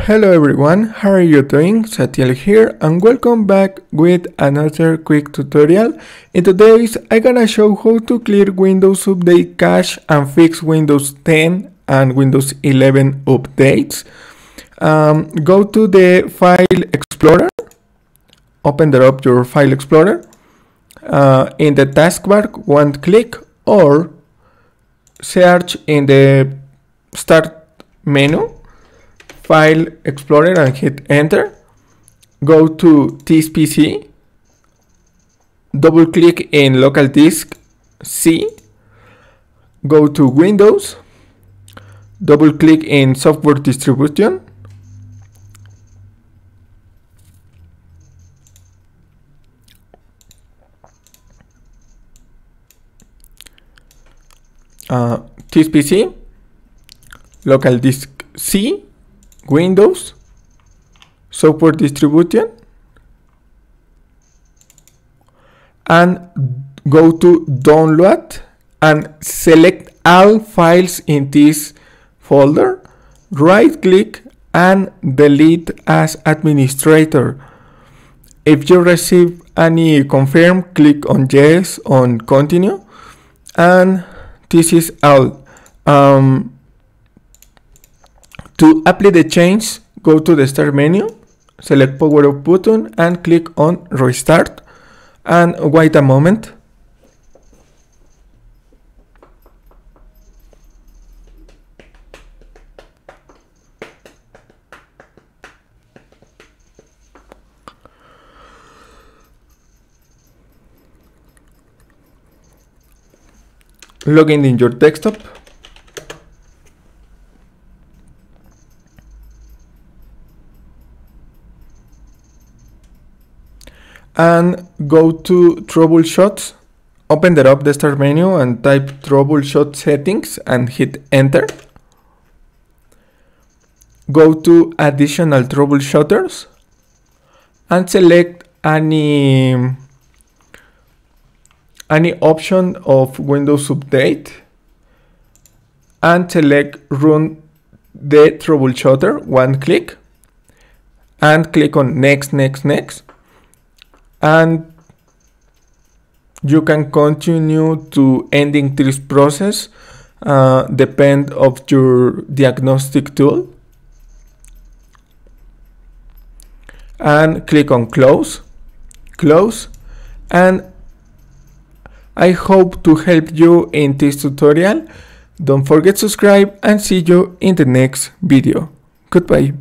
Hello everyone, how are you doing? Satiel here and welcome back with another quick tutorial. In today's I'm gonna show how to clear Windows Update cache and fix Windows 10 and Windows 11 updates. Go to the File Explorer, open up your File Explorer. In the taskbar, one click or search in the Start menu, File Explorer and hit enter. Go to this PC, double click in local disk C, go to Windows, double click in software distribution, this PC, local disk C, Windows, software distribution, and go to download and select all files in this folder, right click and delete as administrator. If you receive any confirm, click on yes on continue, and this is all. To apply the change, go to the start menu, select power off button and click on restart and wait a moment. Log in your desktop. And go to troubleshoots, open up the start menu and type troubleshoot settings and hit enter. Go to additional troubleshooters and select any option of Windows Update and select run the troubleshooter, one click, and click on next. And you can continue to ending this process, depend of your diagnostic tool, and click on close, and I hope to help you in this tutorial. Don't forget to subscribe and see you in the next video. Goodbye.